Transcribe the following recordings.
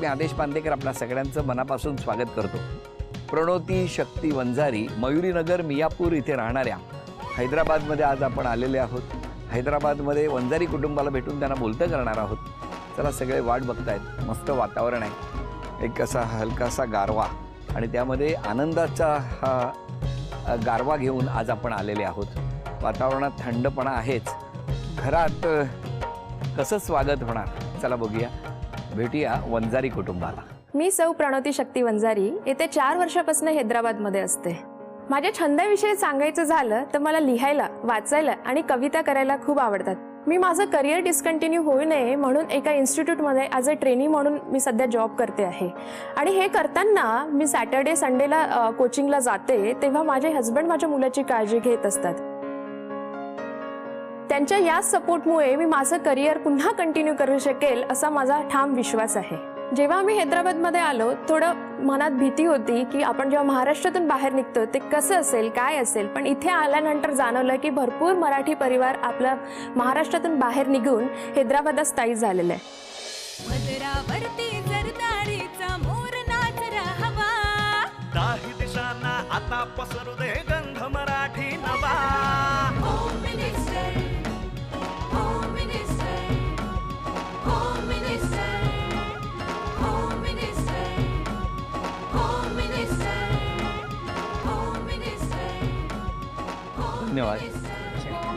मी आदेश पांदेकर आपल्या सगळ्यांचं मनापासून स्वागत करतो. प्रणोती शक्ती वंजारी मयुरीनगर मियापूर इथे राहणाऱ्या हैदराबादमध्ये आज आपण आलेले आहोत. हैदराबादमध्ये वंजारी कुटुंबाला भेटून त्यांना बोलतं करणार आहोत. चला, सगळे वाट बघतायत. मस्त वातावरण आहे, एक असा हलकासा गारवा आणि त्यामध्ये आनंदाचा हा गारवा घेऊन आज आपण आलेले आहोत. वातावरणात थंडपणा आहेच. घरात कसं स्वागत होणार, चला बघूया. भेटूया वंजारी कुटुंबाला. मी सौ प्रणोती शक्ती वंजारी येते 4 वर्षापासून हैदराबादमध्ये असते. माझ्या छंदाविषयी सांगायचं झालं तर मला लिहायला, वाचायला आणि कविता करायला खूप आवडतात. मी माझं करिअर डिस्कंटिन्यू होऊ नये म्हणून एका इन्स्टिट्यूटमध्ये ॲज अ ट्रेनी म्हणून मी सध्या जॉब करते आहे. आणि हे करताना मी सॅटर्डे संडेला कोचिंगला जाते, तेव्हा माझे हस्बंड माझ्या मुलाची काळजी घेत असतात. त्यांच्या या सपोर्टमुळे मी माझं करिअर पुन्हा कंटिन्यू करू शकेल असा माझा ठाम विश्वास आहे. जेव्हा आम्ही हैदराबादमध्ये आलो, थोडं मनात भीती होती की आपण जेव्हा महाराष्ट्रातून बाहेर निघतो ते कसं असेल, काय असेल. पण इथे आल्यानंतर जाणवलं की भरपूर मराठी परिवार आपला महाराष्ट्रातून बाहेर निघून हैदराबादात स्थायिक झालेला आहे. मदरावरती जरदारीचा मोर नाच राहावा, दाही दिशांना आता पसरू दे गंध मराठी नवा. Home minister, home minister, home minister, home minister, home minister, home minister. धन्यवाद.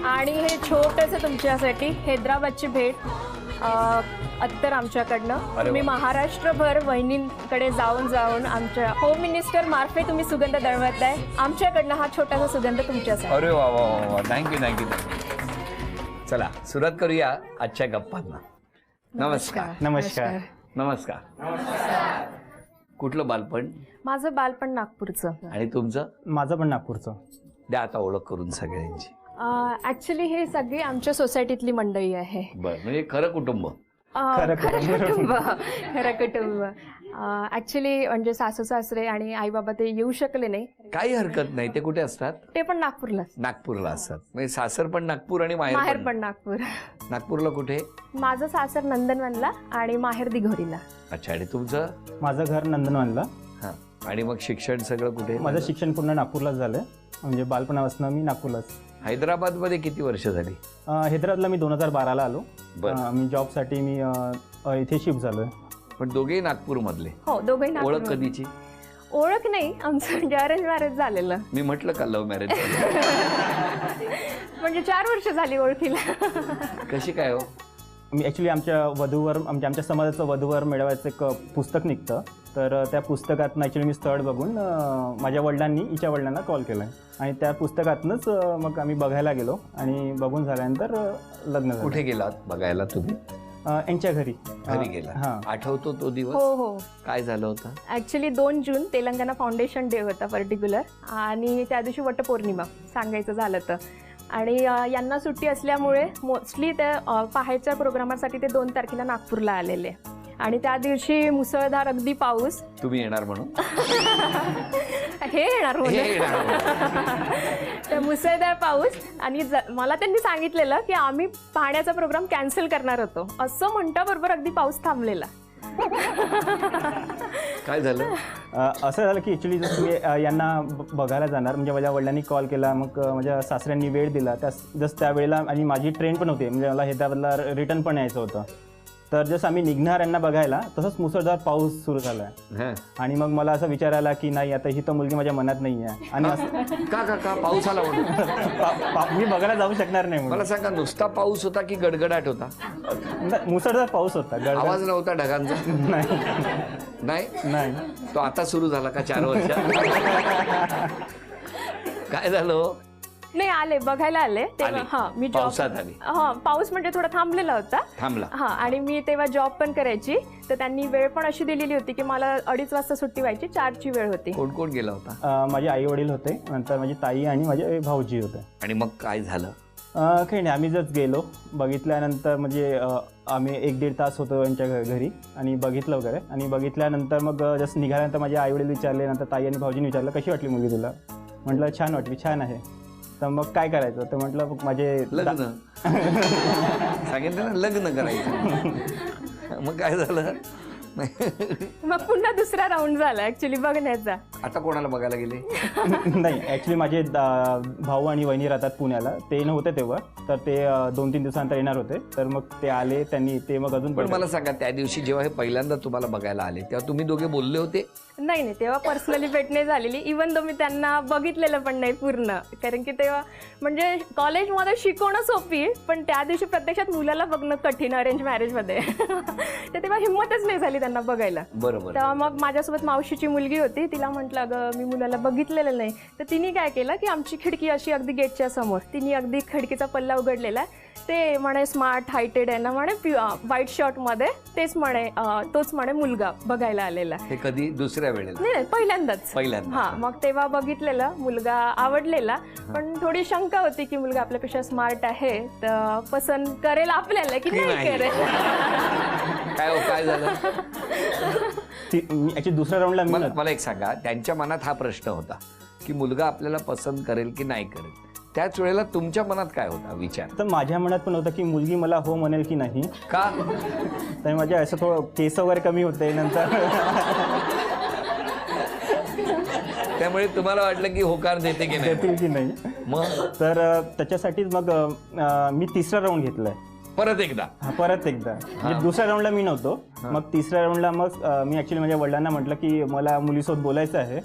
आणि हे छोटंसं तुमच्यासाठी हैदराबादची भेट अत्तर आमच्याकडनं. अरे तुम्ही वा. महाराष्ट्रभर वहिनींकडे जाऊन आमच्या होम मिनिस्टर मार्फे तुम्ही सुगंध दळवताय. आमच्याकडनं हा छोटासा सुगंध तुमच्यासाठी. अरे वा वा वा वा, थँक्यू. चला, सुरुवात करूया आजच्या गप्पांना. नमस्कार. नमस्कार. नमस्कार. कुठलं बालपण? माझं बालपण नागपूरचं. आणि तुमचं? माझं पण नागपूरचं. द्या आता ओळख करून सगळ्यांची. ऍक्च्युली हे सगळी आमच्या सोसायटीतली मंडळी आहे. बरं, म्हणजे खरं कुटुंब. खरं कुटुंब. ऍक्च्युली म्हणजे सासू सासरे आणि आई बाबा ते येऊ शकले नाही. काही हरकत नाही. ते कुठे असतात? ते पण नागपूरला. नागपूरला असतात. म्हणजे सासर पण नागपूर आणि माहेर माहेर पण नागपूर. नागपूरला कुठे? माझं सासर नंदनवनला आणि माहेर दिघोरीला. अच्छा. आणि तुमचं? माझं घर नंदनवनला. हां. आणि मग शिक्षण सगळं कुठे? माझं शिक्षण पूर्ण नागपूरलाच झालं. म्हणजे बालपणापासून मी नागपूरलाच. हैदराबादमध्ये किती वर्ष झाली? हैदराबादला मी 2012ला आलो. बरं. मी जॉबसाठी मी इथे शिफ्ट झालोय. पण दोघेही नागपूरमधले? हो, दोघेही ओळख नागपूर. कधीची? ओळख नाही, आमचं म्हणजे अरेंज मॅरेज झालेलं. मी म्हटलं का लव्ह मॅरेज? म्हणजे 4 वर्ष झाली ओळखीला. कशी काय हो? मी ॲक्च्युली आमच्या वधूवर आमच्या समाजाचं वधूवर मिळवायचं एक पुस्तक निघतं. तर त्या पुस्तकातनं ॲक्च्युली मी स्थळ बघून माझ्या वडिलांनी हिच्या वडिलांना कॉल केला आहे. आणि त्या पुस्तकातनंच मग आम्ही बघायला गेलो आणि बघून झाल्यानंतर लग्न झालं. कुठे गेलात बघायला तुम्ही? यांच्या घरी. घरी गेला. हां. आठवतो तो दिवस? हो हो. काय झालं होतं? ऍक्च्युली 2 जून तेलंगणा फाउंडेशन डे होता पर्टिक्युलर. आणि त्या दिवशी वटपौर्णिमा सांगायचं झालं तर. आणि यांना सुट्टी असल्यामुळे मोस्टली त्या पहायच्या प्रोग्रामासाठी ते 2 तारखेला नागपूरला आलेले. आणि त्या दिवशी मुसळधार अगदी पाऊस. तुम्ही येणार म्हणून? हे येणार हे म्हणून. येणार. तर मुसळधार पाऊस. आणि मला त्यांनी सांगितलेलं की आम्ही पाहण्याचा प्रोग्राम कॅन्सल करणार होतो. असं म्हणता बरोबर अगदी पाऊस थांबलेला. काय झालं? असं झालं की ॲक्च्युली जसं मी यांना बघायला जाणार, म्हणजे माझ्या वडिलांनी कॉल केला. मग माझ्या सासऱ्यांनी वेळ दिला. जसं त्यावेळेला आणि माझी ट्रेन पण होती, म्हणजे मला हैदराबादला रिटर्न पण यायचं होतं. तर जसं आम्ही निघणार यांना बघायला, तसंच मुसळधार पाऊस सुरू झाला. आणि मग मला असं विचारायला की नाही, आता ही तर मुलगी माझ्या मनात नाही आहे. आणि का पाऊस आला म्हणून? मी बघायला जाऊ शकणार नाही मला म्हणून. सांगा, नुसता पाऊस होता की गडगडाट होता? मुसळधार पाऊस होता. आवाज नव्हता ढगांचा? नाही. तो आता सुरू झाला का 4 वर्ष? काय झालं? नाही, आले बघायला आले तेव्हा. हा, मी जॉब. पावसात आली? हा, पाऊस म्हणजे थोडा थांबलेला होता. थांबला. हा, आणि मी तेव्हा जॉब पण करायची. तर त्यांनी वेळ पण अशी दिलेली होती की मला 2:30 वाजता सुट्टी व्हायची, 4ची वेळ होती. कोण कोण गेला होता? माझे आई वडील होते, नंतर माझी ताई आणि माझे भाऊजी होते. आणि मग काय झालं? काही नाही, आम्ही जस्ट गेलो. बघितल्यानंतर म्हणजे आम्ही 1-1.5 तास होतो यांच्या घरी आणि बघितलं वगैरे. आणि बघितल्यानंतर मग जस्ट निघाल्यानंतर माझे आई वडील विचारले, नंतर ताई आणि भाऊजीने विचारलं कशी वाटली मुलगी तुला. म्हटलं छान वाटली, छान आहे. तर मग काय करायचं, तर म्हटलं माझे लग्न. सांगितलं ना, लग्न करायचं. मग काय झालं? मग पुन्हा दुसरा राऊंड झाला ऍक्च्युली बघण्याचा. आता कोणाला बघायला गेले? नाही ॲक्च्युली माझे भाऊ आणि वहिनी राहतात पुण्याला, ते नव्हते तेव्हा, तर ते 2-3 दिवसानंतर येणार होते, तर मग ते आले, त्यांनी ते मग अजून पण मला सांगा, त्या दिवशी जेव्हा हे पहिल्यांदा तुम्हाला बघायला आले तेव्हा तुम्ही दोघे बोलले होते? नाही तेव्हा पर्सनली भेट नाही झालेली. इवन दो मी त्यांना बघितलेलं पण नाही पूर्ण, कारण की तेव्हा म्हणजे कॉलेजमध्ये शिकवणं सोपी, पण त्या दिवशी प्रत्यक्षात मुलाला बघणं कठीण अरेंज मॅरेजमध्ये. तर तेव्हा हिंमतच नाही झाली त्यांना बघायला. बरोबर. तेव्हा मग माझ्यासोबत मावशीची मुलगी होती, तिला म्हटलं अगं मी मुलाला बघितलेलं नाही. तर तिने काय केलं की आमची खिडकी अशी अगदी गेटच्या समोर, तिने अगदी खिडकीचा पल्ला उघडलेला, ते म्हणे स्मार्ट हायटेड आहे ना म्हणे, व्हाईट शर्टमध्ये, तेच म्हणे तोच म्हणे मुलगा बघायला आलेला. हे कधी दुसऱ्या वेळेला? नाही पहिल्यांदाच. पहिल्यांदा. हा, मग तेव्हा बघितलेलं, मुलगा आवडलेला, पण थोडी शंका होती की मुलगा आपल्यापेक्षा स्मार्ट आहे तर पसंत करेल आपल्याला की नाही करेल. काय झालं? ॲक्च्युली दुसऱ्या राऊंडला मला एक सांगा, त्यांच्या मनात हा प्रश्न होता की मुलगा आपल्याला पसंत करेल की नाही करेल, त्याच वेळेला तुमच्या मनात काय होता विचार? तर माझ्या मनात पण होतं की मुलगी मला हो म्हणेल की नाही. का? तर माझे असं थोडं केस वगैरे कमी होते नंतर. त्यामुळे तुम्हाला वाटलं की होकार देते की नाही? देतील की नाही. मग तर त्याच्यासाठीच मग मी तिसरा राऊंड घेतलाय परत एकदा. परत एकदा. म्हणजे दुसऱ्या राऊंडला मी नव्हतो, मग तिसऱ्या राऊंडला मग मी ॲक्च्युली माझ्या वडिलांना म्हटलं की मला मुलीसोबत बोलायचं आहे.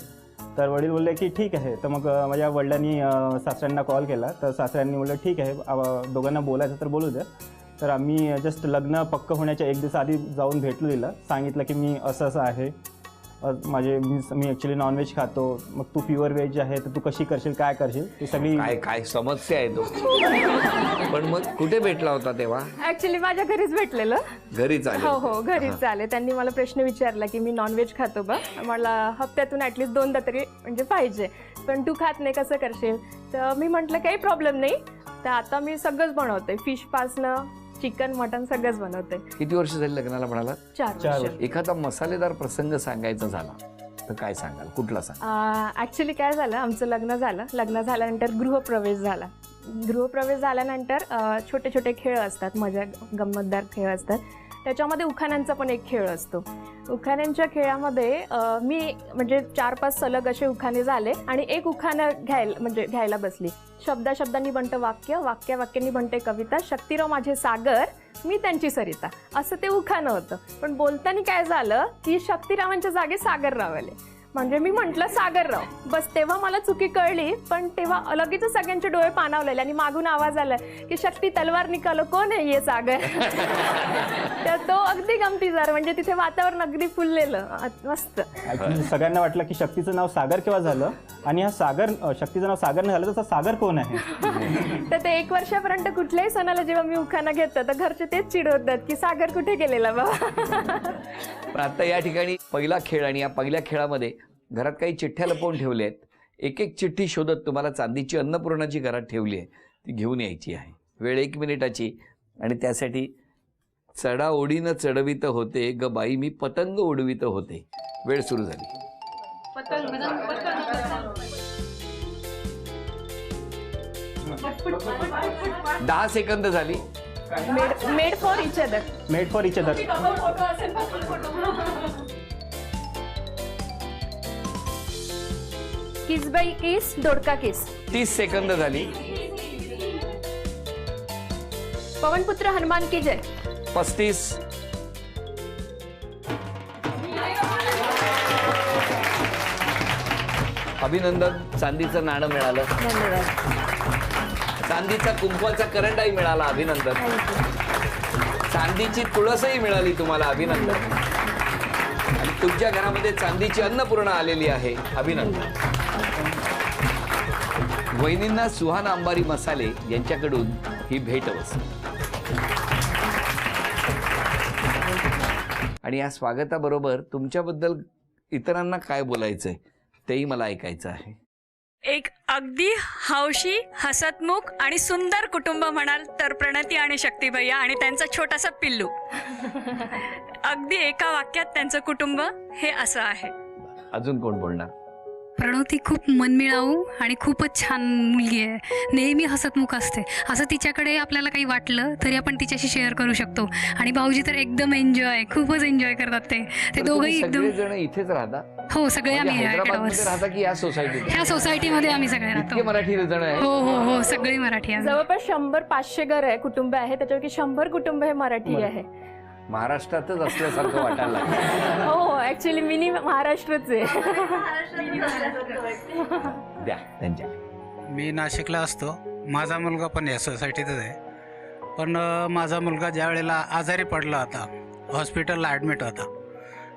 तर वडील बोलले की ठीक आहे. तर मग माझ्या वडिलांनी सासऱ्यांना कॉल केला, तर सासऱ्यांनी बोललं ठीक आहे, दोघांना बोलायचं तर बोलू द्या. तर आम्ही जस्ट लग्न पक्क होण्याच्या 1 दिवस आधी जाऊन भेटलो तिला, सांगितलं की मी असं असं आहे, मी ॲक्च्युली नॉनव्हेज खातो, मग तू प्युअर व्हेज आहे तर तू कशी करशील, काय करशील, ती सगळी काय समस्या आहे तो. पण मग कुठे भेटला होता तेव्हा? ऍक्च्युली माझ्या घरीच भेटलेलं. घरीच आले? हो घरीच आले. त्यांनी मला प्रश्न विचारला की मी नॉनव्हेज खातो बा, मला हप्त्यातून ॲटलिस्ट 2दा तरी म्हणजे पाहिजे, पण तू खात नाही कसं करशील? तर मी म्हटलं काही प्रॉब्लेम नाही, तर आता मी सगळंच बनवते, फिश पासनं चिकन मटन सगळंच बनवते. किती वर्ष झाली लग्नाला म्हणाला? 4 वर्ष. एखादा मसालेदार प्रसंग सांगायचा झाला तर काय सांगाल? कुठला सांग? ॲक्च्युली काय झालं, आमचं लग्न झालं, लग्न झाल्यानंतर गृहप्रवेश झाला. गृहप्रवेश झाल्यानंतर छोटे छोटे खेळ असतात, मजा गंमतदार खेळ असतात, त्याच्यामध्ये उखाण्यांचा पण एक खेळ असतो. उखाण्यांच्या खेळामध्ये मी म्हणजे 4-5 सलग असे उखाणे झाले आणि एक उखाणं घ्यायला बसली. शब्दांनी बनतं वाक्य, वाक्यांनी बनते कविता, शक्तिराव माझे सागर, मी त्यांची सरिता, असं ते उखाणं होतं. पण बोलताना काय झालं की शक्तिरावांच्या जागी सागरराव आले, म्हणजे मी म्हटलं सागरराव, बस तेव्हा मला चुकी कळली. पण तेव्हा लगेच सगळ्यांचे डोळे पाणावलेले आणि मागून आवाज आला की शक्ती तलवार निकालो कोण आहे ये सागर. तर तो अगदी गमतीदार, म्हणजे तिथे वातावरण अगदी फुललेलं मस्त. सगळ्यांना वाटलं की शक्तीचं नाव सागर केव्हा झालं, आणि हा सागर, शक्तीचं नाव सागर नाही झालं तर सागर कोण आहे. तर ते 1 वर्षापर्यंत कुठल्याही सणाला जेव्हा मी उखाणा घेतो तर घरचे तेच चिडवतात की सागर कुठे गेलेला बाबा. पण आता या ठिकाणी पहिला खेळ, आणि या पहिल्या खेळामध्ये घरात काही चिठ्ठ्या लपवून ठेवल्या आहेत. एक एक चिठ्ठी शोधत तुम्हाला चांदीची अन्नपूर्णाची घरात ठेवली आहे, ती घेऊन यायची आहे. वेळ 1 मिनिटाची, आणि त्यासाठी चढा ओढीनं चढवित होते ग बाई मी पतंग उडवित होते. वेळ सुरू झाली. 10 सेकंद झाली. Made for each other. Made for each other. किस बाई किस, दोडका किस. 30 सेकंद झाली. पवनपुत्र हनुमान की जय. 35. अभिनंदन, चांदीचं नाणं मिळालं. धन्यवाद. चांदीचा कुंकवाचा करंडाही मिळाला. अभिनंदन. चांदीची तुळसही मिळाली तुम्हाला. अभिनंदन. आणि तुमच्या घरामध्ये चांदीची अन्नपूर्णा आलेली आहे. अभिनंदन. वहिनींना सुहाना अंबारी मसाले यांच्याकडून ही भेट वस्तू. आणि या स्वागताबरोबर तुमच्याबद्दल इतरांना काय बोलायचंय तेही मला ऐकायचं आहे. एक अगदी हौशी, हसतमुख आणि सुंदर कुटुंब म्हणाल तर प्रणती आणि शक्ती भैया आणि त्यांचा छोटासा पिल्लू. अगदी एका वाक्यात त्यांचं कुटुंब हे असं आहे. अजून कोण बोलणार? प्रणवती खूप मनमिळाऊ आणि खूपच छान मुलगी आहे. नेहमी हसतमुख असते. असं तिच्याकडे आपल्याला काही वाटलं तरी आपण तिच्याशी शेअर करू शकतो. आणि भाऊजी तर एकदम खूपच एन्जॉय करतात. ते दोघंही एकदम. जण इथेच राहता? हो, सगळे आम्ही हैदराबादमध्ये राहता की या सोसायटीत? ह्या सोसायटीमध्ये आम्ही सगळे इतके राहतो. मराठी जण आहे? हो हो हो, सगळे मराठी आहे. जवळपास 100-500 घर आहे, कुटुंब आहे, त्याच्यापैकी 100 कुटुंब हे मराठी आहे. महाराष्ट्रातच असल्यासारखं वाटायला लागलं. हो, ऍक्च्युली मिनी महाराष्ट्रच आहे. द्या त्यांच्या. मी नाशिकला असतो. माझा मुलगा पण या सोसायटीतच आहे. पण माझा मुलगा ज्या वेळेला आजारी पडला होता, हॉस्पिटलला ॲडमिट होता,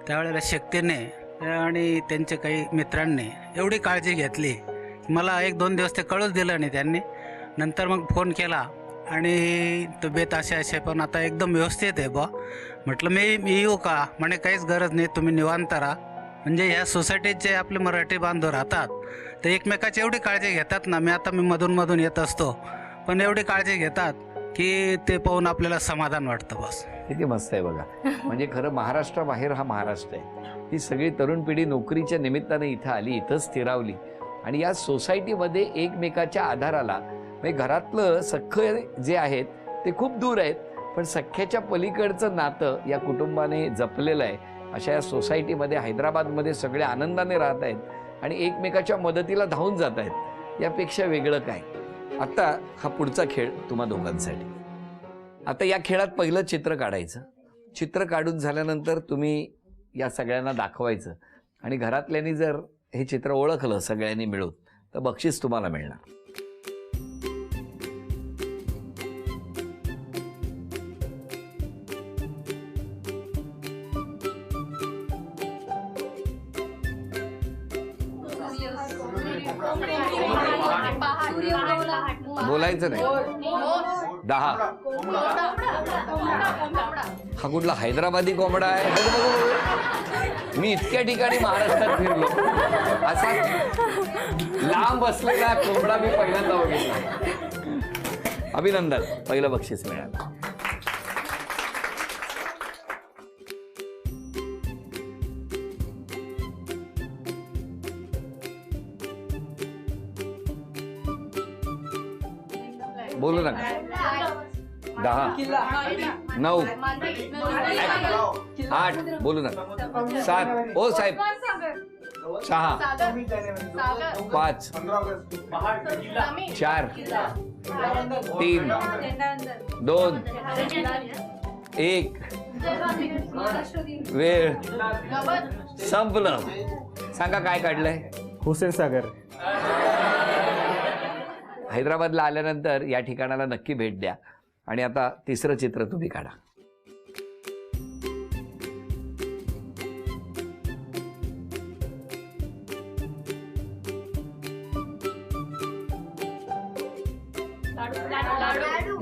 त्यावेळेला शक्तीने आणि त्यांच्या काही मित्रांनी एवढी काळजी घेतली. मला 1-2 दिवस ते कळूच दिलं नाही त्यांनी. नंतर मग फोन केला आणि तब्येत असे पण आता एकदम व्यवस्थित आहे बा. म्हटलं मी येऊ का? म्हणे काहीच गरज नाही, तुम्ही निवांत राहा. म्हणजे ह्या सोसायटीत जे आपले मराठी बांधव राहतात ते एकमेकाची एवढी काळजी घेतात ना. मी मधून येत असतो, पण एवढी काळजी घेतात की ते पाहून आपल्याला समाधान वाटतं बस. किती मस्त आहे बघा. म्हणजे खरं महाराष्ट्राबाहेर हा महाराष्ट्र आहे. ही सगळी तरुण पिढी नोकरीच्या निमित्ताने इथं आली, इथं स्थिरावली आणि या सोसायटीमध्ये एकमेकाच्या आधाराला, म्हणजे घरातलं सख्ख जे आहेत ते खूप दूर आहेत, पण सख्याच्या पलीकडचं नातं या कुटुंबाने जपलेलं आहे. अशा या सोसायटीमध्ये हैदराबादमध्ये सगळे आनंदाने राहत आहेत आणि एकमेकाच्या मदतीला धावून जात आहेत. यापेक्षा वेगळं काय. आता हा पुढचा खेळ तुम्हा दोघांसाठी. आता या खेळात पहिलं चित्र काढायचं. चित्र काढून झाल्यानंतर तुम्ही या सगळ्यांना दाखवायचं आणि घरातल्यांनी जर हे चित्र ओळखलं सगळ्यांनी मिळून तर बक्षीस तुम्हाला मिळणार. बोलायचं नाही. 10. हा कुठला हैदराबादी कोंबडा आहे? मी इतक्या ठिकाणी महाराष्ट्रात फिरलो, असा लांब असलेला कोंबडा मी पहिल्यांदा बघितला. अभिनंदन, पहिलं बक्षीस मिळालं. बोलू नका. 10, 9, 8 बोलू नका. 7 ओ साहेब. 6, 5, 4, 3, 2, 1. वेळ संपलं. सांगा काय काढलंय? हुसेन सागर. हैदराबादला आल्यानंतर या ठिकाणाला नक्की भेट द्या. आणि आता तिसरं चित्र तुम्ही काढा.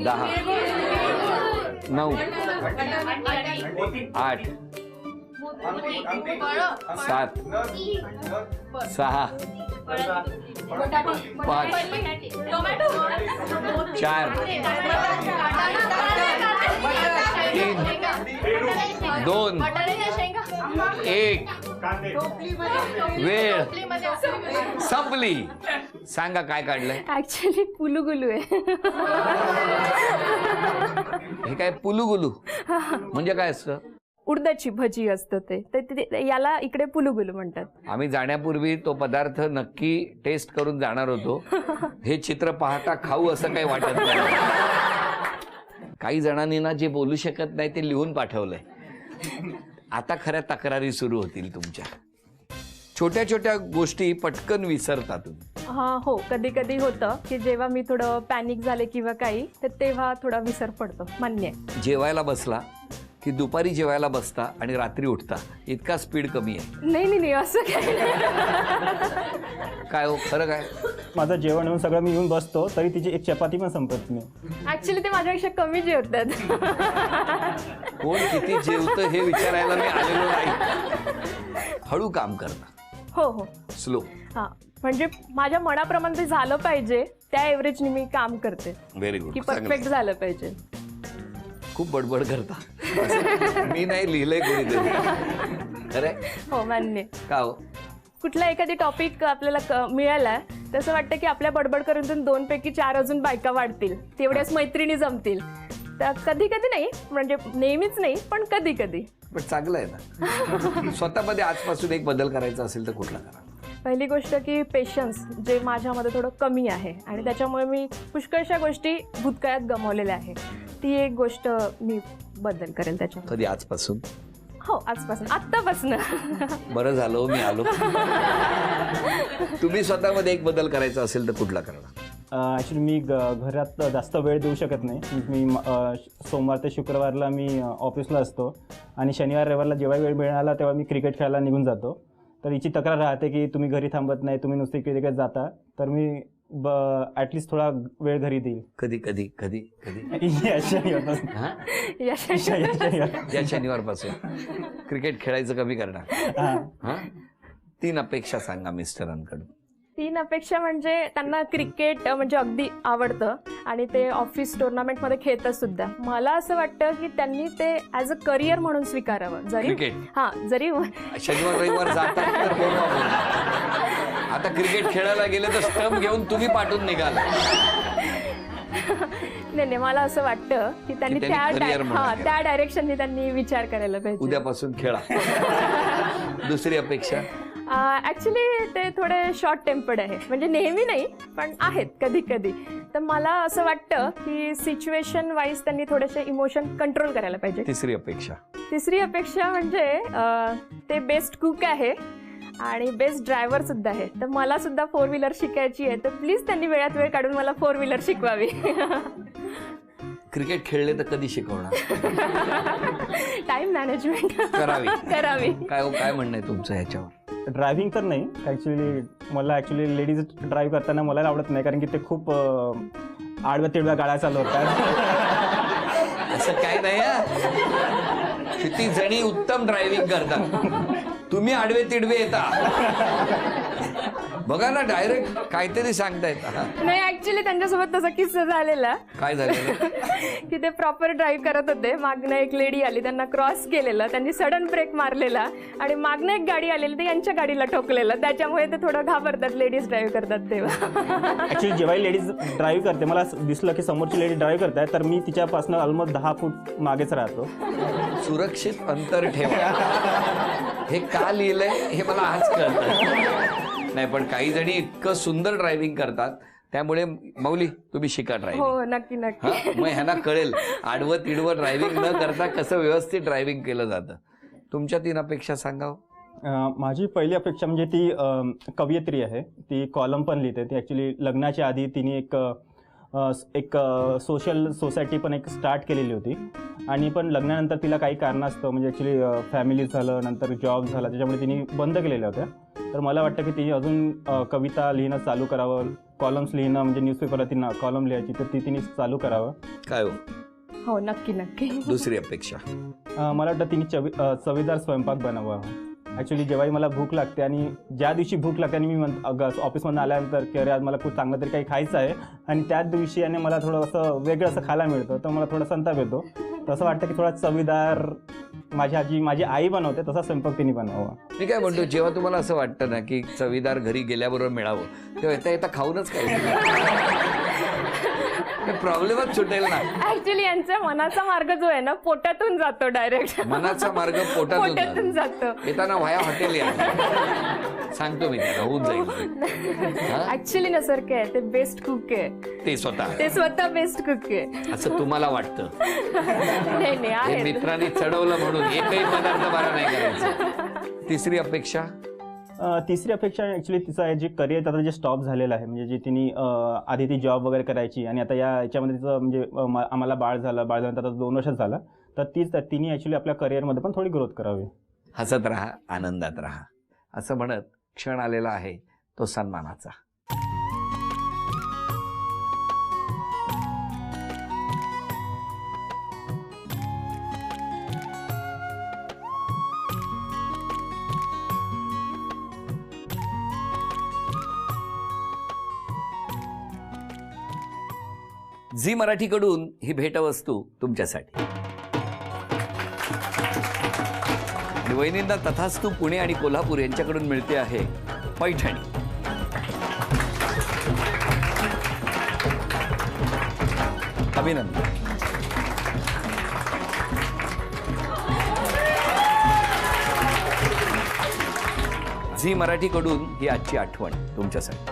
दहा, 9, 8, 7, 6, 5, 4, 3, 2, 1. वेळ संपली. सांगा काय काढलंय? ऍक्च्युली पुलुगुलू आहे. हे काय पुलुगुलू म्हणजे काय असतं? उडदाची भजी असतं ते याला इकडे पुलुगुलू म्हणतात. आम्ही जाण्यापूर्वी तो पदार्थ नक्की टेस्ट करून जाणार होतो. हे चित्र पाहता खाऊ असं काही वाटत नाही. काही जणांनी ना जे बोलू शकत नाही ते लिहून पाठवलंय. आता खऱ्या तक्रारी सुरू होतील तुमच्या. छोट्या छोट्या गोष्टी पटकन विसरता तुम्ही. हा, हो, कधी कधी होतं की जेव्हा मी थोडं पॅनिक झाले किंवा काही, तर तेव्हा थोडा विसर पडतो. मान्य आहे. जेवायला बसला की दुपारी जेवायला बसता आणि रात्री उठता, इतका स्पीड कमी आहे. नाही असं काय. काय हो, खरं काय? माझं जेवण येऊन सगळं मी येऊन बसतो तरी तिची एक चपाती पण संपत नाही. ऍक्च्युली ते माझ्यापेक्षा कमी जेवतात. कोण किती जेवतं हे विचारायला मी आलेलो नाही. हळू काम करता. हो. स्लो. हा, म्हणजे माझ्या मनाप्रमाणे ते झालं पाहिजे त्या एव्हरेजने मी काम करते. Very good. की परफेक्ट झालं पाहिजे. खूप बडबड करता. मी नाही लिहिलंय कोणीतरी. खरंय? हो, मान्य. का हो? कुठला एखादी टॉपिक आपल्याला मिळाला तसं वाटतं की आपल्या बडबड करून 2 पैकी 4 अजून बायका वाढतील, तेवढ्याच मैत्रिणी जमतील. तर कधी कधी नाही, म्हणजे नेहमीच नाही, पण कधी कधी. पण चांगलं आहे ना. स्वतःमध्ये आजपासून एक बदल करायचा असेल तर कुठला करा? पहिली गोष्ट की पेशन्स, जे माझ्यामध्ये थोडं कमी आहे आणि त्याच्यामुळे मी पुष्कळशा गोष्टी भूतकाळात गमावलेल्या आहे. ती एक गोष्ट मी बदल करेल त्याच्यात. कधी आजपासून? हो, आजपासून, आत्तापासून. बरं झालं हो, मी आलो. तुम्ही स्वतःमध्ये एक बदल करायचा असेल तर कुठला करणार? ॲक्च्युली मी घरात जास्त वेळ देऊ शकत नाही. मी सोमवार ते शुक्रवारला मी ऑफिसला असतो आणि शनिवार रविवारला जेव्हा वेळ मिळाला तेव्हा मी क्रिकेट खेळायला निघून जातो. तर हिची तक्रार राहते की तुम्ही घरी थांबत नाही, तुम्ही नुसते क्रिकेट जाता. तर मी ॲटलिस्ट थोडा वेळ घरी देईल. कधी कधी कधी कधी या शनिवारपासून. हा? या शनिवारपासून क्रिकेट खेळायचं कमी करणार. हा? 3 अपेक्षा सांगा मिस्टरांकडून. 3 अपेक्षा म्हणजे त्यांना क्रिकेट म्हणजे अगदी आवडतं आणि ते ऑफिस टुर्नामेंटमध्ये खेळतात सुद्धा. मला असं वाटतं की त्यांनी ते ॲज अ करिअर म्हणून स्वीकारावं. जरी क्रिकेट? हां, जरी शनिवार रविवार जातात तर बोलू आपण. आता क्रिकेट खेळायला गेले तर स्टंप घेऊन तुम्ही पाठवून निघाल. नाही, मला असं वाटतं की त्यांनी की त्यांनी career म्हणून त्या डायरेक्शनने त्यांनी विचार करायला पाहिजे. उद्यापासून खेळा. दुसरी अपेक्षा? ॲक्च्युली ते थोडे शॉर्ट टेम्पर्ड आहे, म्हणजे नेहमी नाही पण आहेत कधी कधी. तर मला असं वाटतं की सिच्युएशन वाईज त्यांनी थोडेसे इमोशन कंट्रोल करायला पाहिजे. तिसरी अपेक्षा? तिसरी अपेक्षा म्हणजे ते बेस्ट कुक आहे आणि बेस्ट ड्रायव्हर सुद्धा आहे. तर मला सुद्धा 4 व्हीलर शिकायची आहे, तर प्लीज त्यांनी वेळात वेळ काढून मला 4 व्हीलर शिकवावी. क्रिकेट खेळले तर कधी शिकवणार? टाइम मॅनेजमेंट करावी. काय म्हणणं आहे तुमचं ह्याच्यावर? ड्रायव्हिंग तर नाही. मला ॲक्च्युली लेडीज ड्राईव्ह करताना मला आवडत नाही, कारण की ते खूप आडव्या तिडव्या गाड्या चालवतात. असं काय नाही हा. किती जणी उत्तम ड्रायव्हिंग करतात, तुम्ही आडवे तिडवे येता. बघा ना, डायरेक्ट काहीतरी सांगतायत. नाही, ऍक्च्युली त्यांच्यासोबत तसा किस्सा झालेला. काय झालेलं? की ते प्रॉपर ड्राईव्ह करत होते, मागनं एक लेडी आली, त्यांना क्रॉस केलेलं, त्यांनी सडन ब्रेक मारलेला आणि मागनं एक गाडी आलेली, ते यांच्या गाडीला ठोकलेलं. त्याच्यामुळे ते थोडं घाबरतात लेडीज ड्राईव्ह करतात तेव्हा. ॲक्च्युली जेव्हा लेडीज ड्राईव्ह करते, मला दिसलं की समोरची लेडी ड्राईव्ह करताय, तर मी तिच्यापासून ऑलमोस्ट 10 फूट मागेच राहतो. सुरक्षित अंतर ठेवा, हे का लिहिलंय हे मला आज कळतं. नाही, पण काही जणी इतकं सुंदर ड्रायव्हिंग करतात, त्यामुळे मौली तुम्ही शिका ड्रायव्हिंग. हो, नक्की नक्की. मग ह्यांना कळेल आडवं तिडवं ड्रायव्हिंग न करता कसं व्यवस्थित ड्रायव्हिंग केलं जातं. तुमच्या 3 अपेक्षा सांगावं. माझी पहिली अपेक्षा म्हणजे ती कवयित्री आहे. ती कॉलम पण लिहिते. ती ॲक्च्युली लग्नाच्या आधी तिने एक सोशल सोसायटी पण एक स्टार्ट केलेली होती आणि पण लग्नानंतर तिला काही कारणास्तव म्हणजे ॲक्च्युली फॅमिली झालं, नंतर जॉब झाला, त्याच्यामुळे तिने बंद केलेल्या होत्या. तर मला वाटतं की तिने अजून कविता लिहिणं चालू करावं, कॉलम्स लिहिणं, म्हणजे न्यूजपेपरला तिनं कॉलम लिहायची, तर ती तिने चालू करावं. काय हो? हो, नक्की नक्की. दुसरी अपेक्षा? मला वाटतं तिने चवीदार स्वयंपाक बनवावा. ॲक्च्युली जेव्हाही मला भूक लागते आणि ज्या दिवशी भूक लागते आणि मी ऑफिसमधून आल्यानंतर की अरे आज मला खूप चांगलं तरी काही खायचं आहे आणि त्याच दिवशी आणि मला थोडं असं वेगळं असं खायला मिळतं, तर मला थोडा संताप येतो. तसं वाटतं की थोडा चवीदार माझी आई बनवते तसा स्वयंपाक तिने बनवावा. मी काय म्हणतो, जेव्हा तुम्हाला असं वाटतं ना की चवीदार घरी गेल्याबरोबर मिळावं, तेव्हा येता येता खाऊनच काय प्रॉब्लेमच सुटेल ना. ऍक्च्युली यांचा मनाचा मार्ग जो आहे ना, पोटातून जातो डायरेक्ट. मनाचा मार्ग पोटातून जातो. येताना व्हाया हॉटेल या सांगतो मी त्याला, होऊन जाईल. ऍक्च्युली ना सर, काय ते बेस्ट कुक आहे. ते स्वतः बेस्ट कुक आहे असं तुम्हाला वाटतं? नाही, आहे. मित्रांनी चढवलं म्हणून एकही पदार्थ बरा नाही करायचा. तिसरी अपेक्षा? तिसरी अपेक्षा ॲक्च्युली तिचं आहे जे करिअर आता जे स्टॉप झालेलं आहे, म्हणजे जे तिने आधी ती जॉब वगैरे करायची आणि आता याच्यामध्ये तिचं म्हणजे आम्हाला बाळ झालं आता 2 वर्षात झालं, तर तिने ॲक्च्युली आपल्या करिअरमध्ये पण थोडी ग्रोथ करावी. हसत राहा, आनंदात राहा, असं म्हणत क्षण आलेला आहे तो सन्मानाचा. झी मराठीकडून ही भेटवस्तू तुमच्यासाठी. आणि वहिनींना तथास्तू पुणे आणि कोल्हापूर यांच्याकडून मिळते आहे पैठणी. अभिनंदन. झी मराठीकडून ही आजची आठवण तुमच्यासाठी.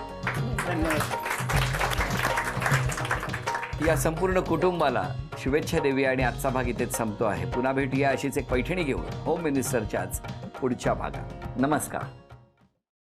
या संपूर्ण कुटुंबाला शुभेच्छा देऊया आणि आजचा भाग इथेच संपतो आहे. पुन्हा भेटूया अशीच एक पैठणी घेऊन होम मिनिस्टरच्याच पुढच्या भागात. नमस्कार.